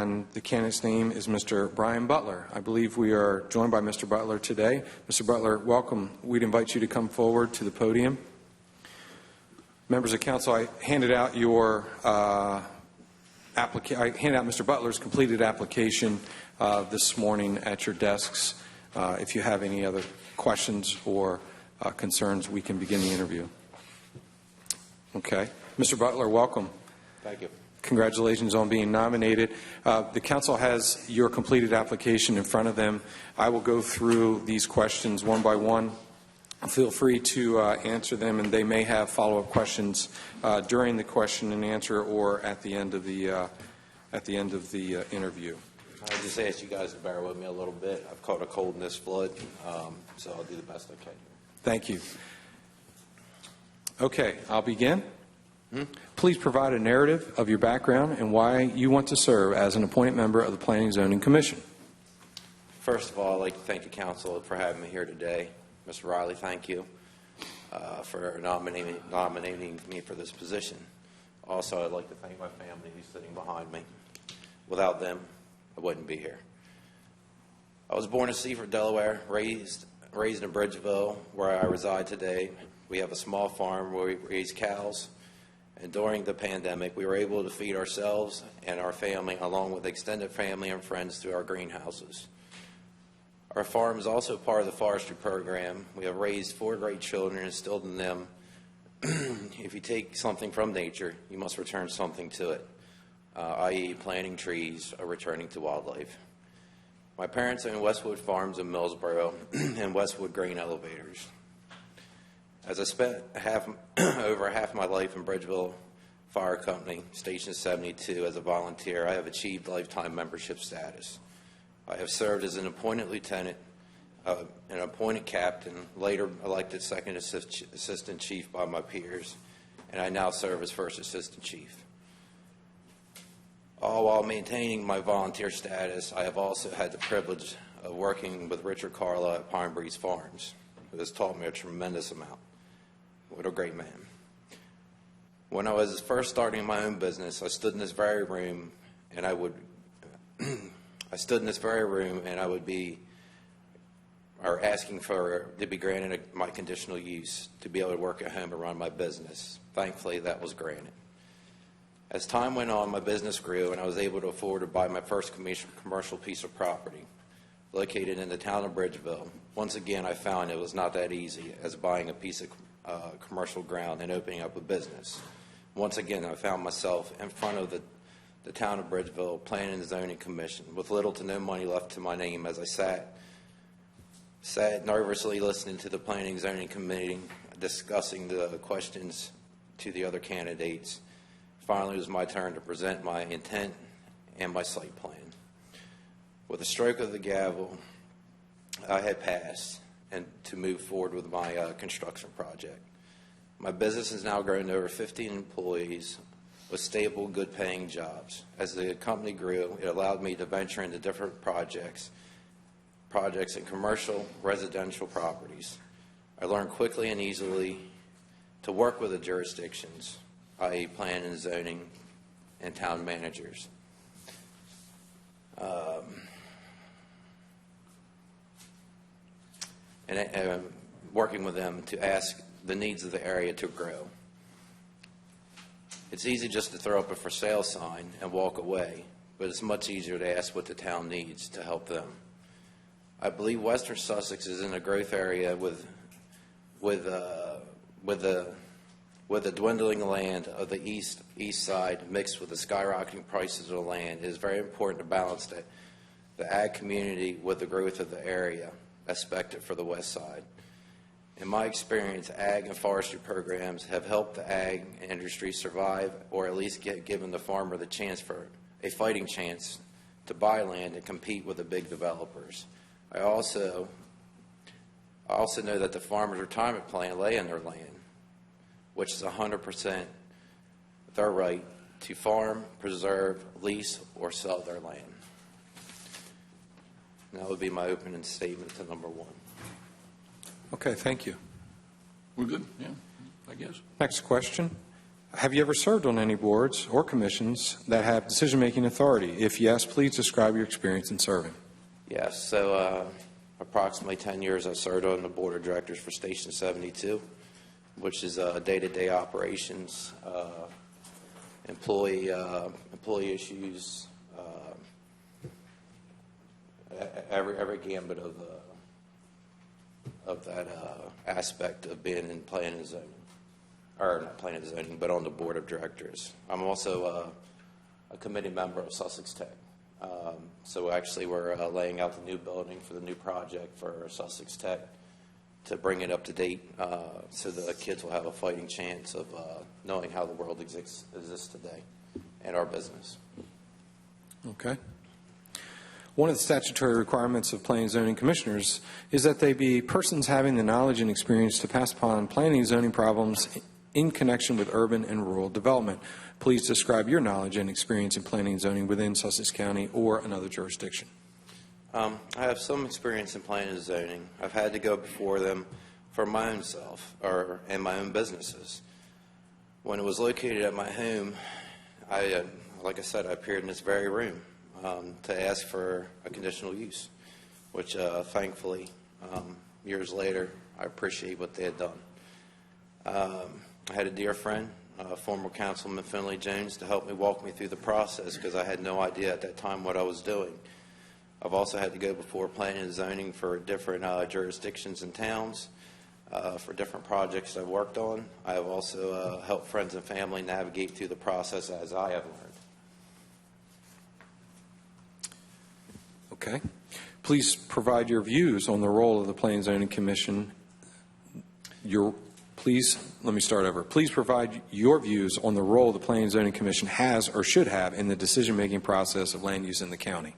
and the candidate's name is Mr. Brian Butler. I believe we are joined by Mr. Butler today. Mr. Butler, welcome. We'd invite you to come forward to the podium. Members of council, I handed out your I handed out Mr. Butler's completed application this morning at your desks. If you have any other questions or concerns, we can begin the interview. Okay. Mr. Butler, welcome. Thank you. Congratulations on being nominated. The council has your completed application in front of them. I will go through these questions one by one. Feel free to answer them, and they may have follow-up questions during the question and answer or at the end of the interview. I just ask you guys to bear with me a little bit. I've caught a cold in this flood, so I'll do the best I can. Thank you. Okay, I'll begin. Please provide a narrative of your background and why you want to serve as an appointed member of the Planning and Zoning Commission. First of all, I'd like to thank the council for having me here today. Mr. Riley, thank you for nominating me for this position. Also, I'd like to thank my family who's sitting behind me. Without them, I wouldn't be here. I was born in Seaford, Delaware, raised in Bridgeville, where I reside today. We have a small farm where we raise cows, and during the pandemic, we were able to feed ourselves and our family, along with extended family and friends, through our greenhouses. Our farm is also part of the forestry program. We have raised 4 great children and instilled in them, if you take something from nature, you must return something to it, i.e. planting trees or returning to wildlife. My parents own Westwood Farms in Millsboro and Westwood Grain Elevators. As I spent over half my life in Bridgeville Fire Company, Station 72, as a volunteer, I have achieved lifetime membership status. I have served as an appointed lieutenant, an appointed captain, later elected second assistant chief by my peers, and I now serve as first assistant chief. All while maintaining my volunteer status, I have also had the privilege of working with Richard Carla at Pine Breeze Farms, who has taught me a tremendous amount. What a great man. When I was first starting my own business, I stood in this very room and I would be asking to be granted my conditional use to be able to work at home and run my business. Thankfully, that was granted. As time went on, my business grew, and I was able to afford to buy my first commercial piece of property located in the town of Bridgeville. Once again, I found it was not that easy as buying a piece of commercial ground and opening up a business. Once again, I found myself in front of the town of Bridgeville Planning and Zoning Commission with little to no money left to my name as I sat nervously listening to the Planning and Zoning Committee discussing the questions to the other candidates. Finally, it was my turn to present my intent and my site plan. With a stroke of the gavel, I had passed and to move forward with my construction project. My business has now grown to over 15 employees with stable, good-paying jobs. As the company grew, it allowed me to venture into different projects in commercial, residential properties. I learned quickly and easily to work with the jurisdictions, i.e. planning and zoning and town managers. And working with them to ask the needs of the area to grow. It's easy just to throw up a for sale sign and walk away, but it's much easier to ask what the town needs to help them. I believe Western Sussex is in a growth area with the dwindling land of the east side mixed with the skyrocketing prices of the land. It is very important to balance the ag community with the growth of the area expected for the west side. In my experience, ag and forestry programs have helped the ag industry survive, or at least given the farmer the chance for a fighting chance to buy land and compete with the big developers. I also know that the farmer's retirement plan lay in their land, which is 100% their right to farm, preserve, lease, or sell their land. And that would be my opening statement to number 1. Okay, thank you. We're good, yeah, I guess. Next question. Have you ever served on any boards or commissions that have decision-making authority? If yes, please describe your experience in serving. Yes, so approximately 10 years I served on the board of directors for Station 72, which is day-to-day operations, employee issues, every gambit of that aspect of being in planning and zoning, or not planning and zoning, but on the board of directors. I'm also a committee member of Sussex Tech. So actually we're laying out the new building for the new project for Sussex Tech to bring it up to date so the kids will have a fighting chance of knowing how the world exists today and our business. Okay. One of the statutory requirements of planning and zoning commissioners is that they be persons having the knowledge and experience to pass upon planning and zoning problems in connection with urban and rural development. Please describe your knowledge and experience in planning and zoning within Sussex County or another jurisdiction. I have some experience in planning and zoning. I've had to go before them for my own self and my own businesses. When it was located at my home, like I said, I appeared in this very room to ask for a conditional use, which thankfully, years later, I appreciate what they had done. I had a dear friend, former Councilman Finley Jones, to help me walk me through the process because I had no idea at that time what I was doing. I've also had to go before planning and zoning for different jurisdictions and towns for different projects I've worked on. I have also helped friends and family navigate through the process as I have learned. Okay. Please provide your views on the role of the Planning and Zoning Commission. Let me start over. Please provide your views on the role the Planning and Zoning Commission has or should have in the decision-making process of land use in the county.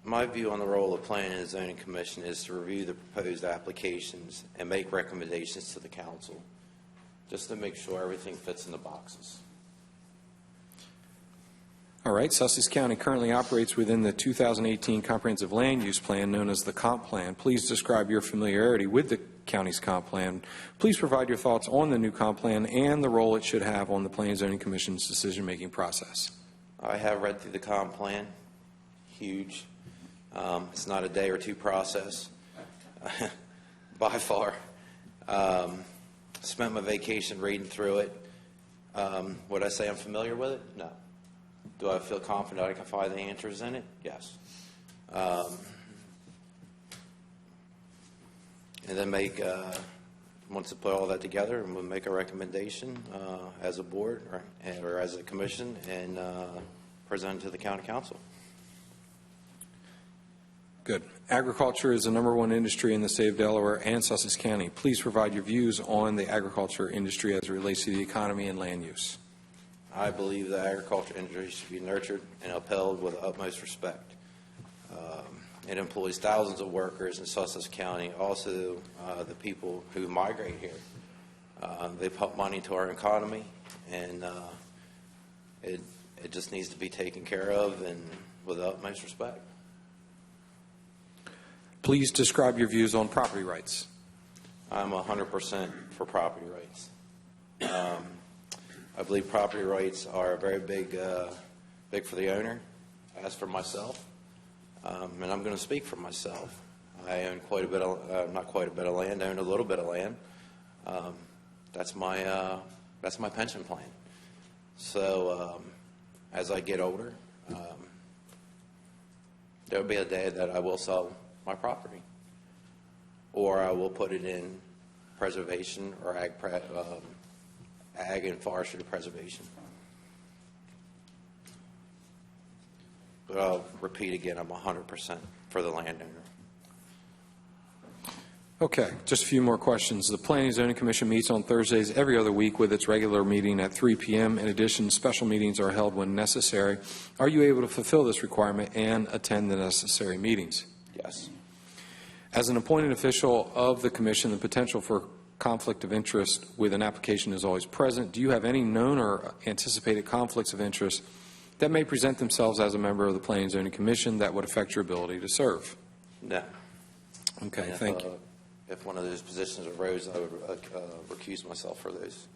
My view on the role of Planning and Zoning Commission is to review the proposed applications and make recommendations to the council, just to make sure everything fits in the boxes. All right. Sussex County currently operates within the 2018 Comprehensive Land Use Plan, known as the Comp Plan. Please describe your familiarity with the county's Comp Plan. Please provide your thoughts on the new Comp Plan and the role it should have on the Planning and Zoning Commission's decision-making process. I have read through the Comp Plan. Huge. It's not a day or two process, by far. Spent my vacation reading through it. Would I say I'm familiar with it? No. Do I feel confident I can find the answers in it? Yes. And then once I put all that together, and we'll make a recommendation as a board or as a commission and present it to the county council. Good. Agriculture is the #1 industry in the state of Delaware and Sussex County. Please provide your views on the agriculture industry as it relates to the economy and land use. I believe the agriculture industry should be nurtured and upheld with the utmost respect. It employs thousands of workers in Sussex County, also the people who migrate here. They pump money to our economy, and it just needs to be taken care of and with the utmost respect. Please describe your views on property rights. I'm 100% for property rights. I believe property rights are very big for the owner. As for myself, and I'm going to speak for myself, I own quite a bit of, not quite a bit of land, I own a little bit of land. That's my pension plan. So as I get older, there will be a day that I will sell my property, or I will put it in preservation or ag and forestry preservation. But I'll repeat again, I'm 100% for the landowner. Okay, just a few more questions. The Planning and Zoning Commission meets on Thursdays every other week with its regular meeting at 3 p.m. In addition, special meetings are held when necessary. Are you able to fulfill this requirement and attend the necessary meetings? Yes. As an appointed official of the Commission, the potential for conflict of interest with an application is always present. Do you have any known or anticipated conflicts of interest that may present themselves as a member of the Planning and Zoning Commission that would affect your ability to serve? No. Okay, thank you. If one of those positions arose, I would recuse myself for those.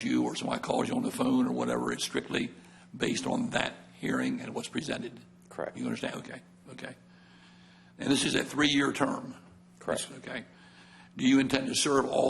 you or somebody calls you on the phone or whatever, it's strictly based on that hearing and what's presented. Correct. You understand? Okay. And this is a 3-year term. Correct. Okay. Do you intend to serve all